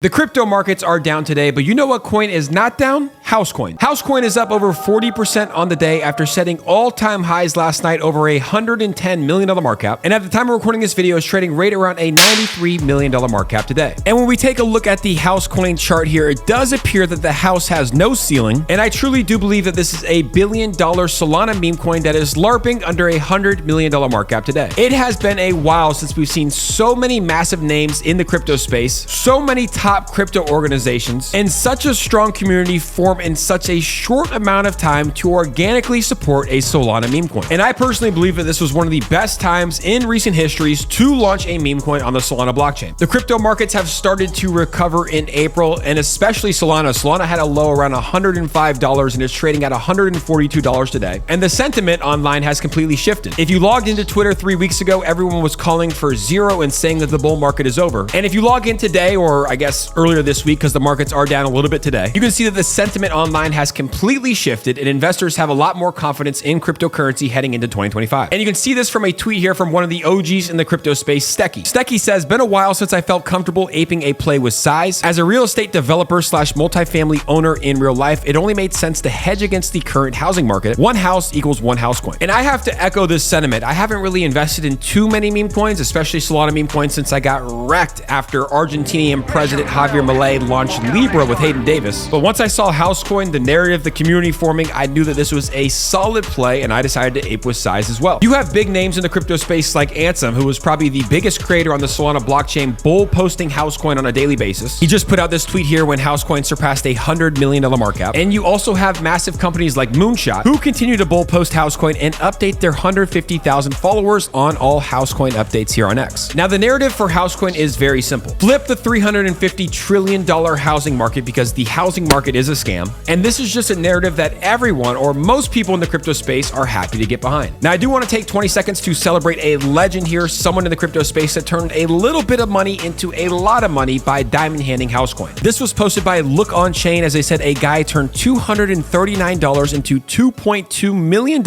The crypto markets are down today, but you know what coin is not down? HouseCoin. HouseCoin is up over 40% on the day after setting all-time highs last night over a $110 million market cap. And at the time of recording this video, is trading right around a $93 million market cap today. And when we take a look at the HouseCoin chart here, it does appear that the house has no ceiling. And I truly do believe that this is a $1 billion Solana meme coin that is LARPing under a $100 million market cap today. It has been a while since we've seen so many massive names in the crypto space, so many top crypto organizations, and such a strong community form in such a short amount of time to organically support a Solana meme coin. And I personally believe that this was one of the best times in recent histories to launch a meme coin on the Solana blockchain. The crypto markets have started to recover in April, and especially Solana. Solana had a low around $105 and is trading at $142 today. And the sentiment online has completely shifted. If you logged into Twitter 3 weeks ago, everyone was calling for zero and saying that the bull market is over. And if you log in today, or I guess earlier this week, because the markets are down a little bit today, you can see that the sentiment online has completely shifted and investors have a lot more confidence in cryptocurrency heading into 2025. And you can see this from a tweet here from one of the OGs in the crypto space, Stecky. Stecky says, "Been a while since I felt comfortable aping a play with size. As a real estate developer slash multifamily owner in real life, it only made sense to hedge against the current housing market. One house equals one house coin." And I have to echo this sentiment. I haven't really invested in too many meme coins, especially Solana meme coins, since I got wrecked after Argentinian President Javier Milei launched Libra with Hayden Davis. But once I saw HouseCoin, the narrative, the community forming, I knew that this was a solid play, and I decided to ape with size as well. You have big names in the crypto space like Ansem, who was probably the biggest creator on the Solana blockchain, bull posting HouseCoin on a daily basis. He just put out this tweet here when HouseCoin surpassed a $100 million market cap. And you also have massive companies like Moonshot, who continue to bull post HouseCoin and update their 150,000 followers on all HouseCoin updates here on X. Now, the narrative for HouseCoin is very simple. Flip the $350 trillion housing market because the housing market is a scam. And this is just a narrative that everyone or most people in the crypto space are happy to get behind. Now, I do want to take 20 seconds to celebrate a legend here, someone in the crypto space that turned a little bit of money into a lot of money by diamond handing HouseCoin. This was posted by Look On Chain. As they said, a guy turned $239 into $2.2 million,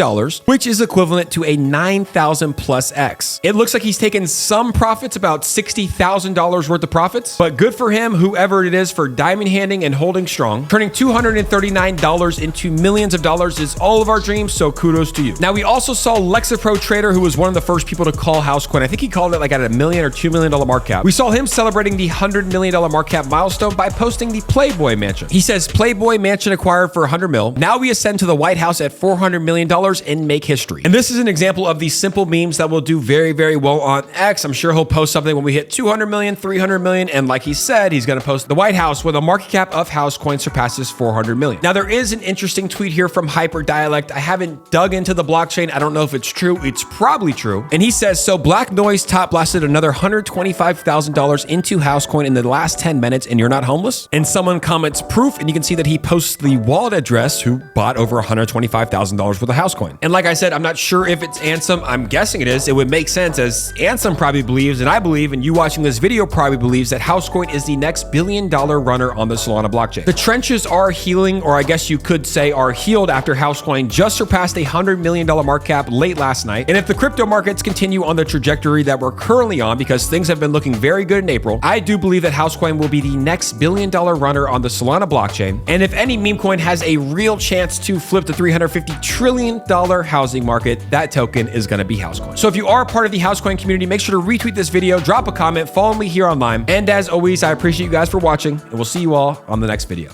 which is equivalent to a 9,000 plus X. It looks like he's taken some profits, about $60,000 worth of profits, but good for him, whoever it is, for diamond handing and holding strong. Turning $239 into millions of dollars is all of our dreams, so kudos to you. Now, we also saw Lexapro Trader, who was one of the first people to call HouseCoin. I think he called it like at $1 million or $2 million market cap. We saw him celebrating the $100 million market cap milestone by posting the Playboy Mansion. He says, "Playboy Mansion acquired for $100 million. Now we ascend to the White House at $400 million and make history." And this is an example of these simple memes that will do very, very well on X. I'm sure he'll post something when we hit 200 million, 300 million. And like he said, he's going to post the White House where the market cap of HouseCoin surpasses 400 million. Now, there is an interesting tweet here from Hyper Dialect. I haven't dug into the blockchain. I don't know if it's true. It's probably true. And he says, "So Black Noise top blasted another $125,000 into HouseCoin in the last 10 minutes and you're not homeless?" And someone comments proof, and you can see that he posts the wallet address who bought over $125,000 worth of HouseCoin. And like I said, I'm not sure if it's Ansem. I'm guessing it is. It would make sense, as Ansem probably believes, and I believe, and you watching this video probably believes, that HouseCoin is the next $1 billion runner on the Solana blockchain. The trenches are healing, or I guess you could say are healed, after HouseCoin just surpassed a $100 million market cap late last night. And if the crypto markets continue on the trajectory that we're currently on, because things have been looking very good in April, I do believe that HouseCoin will be the next $1 billion runner on the Solana blockchain. And if any meme coin has a real chance to flip the $350 trillion housing market, that token is going to be HouseCoin. So if you are a part of the HouseCoin community, make sure to retweet this video, drop a comment, follow me here online. And as always, I appreciate you guys for watching, and we'll see you all on the next video.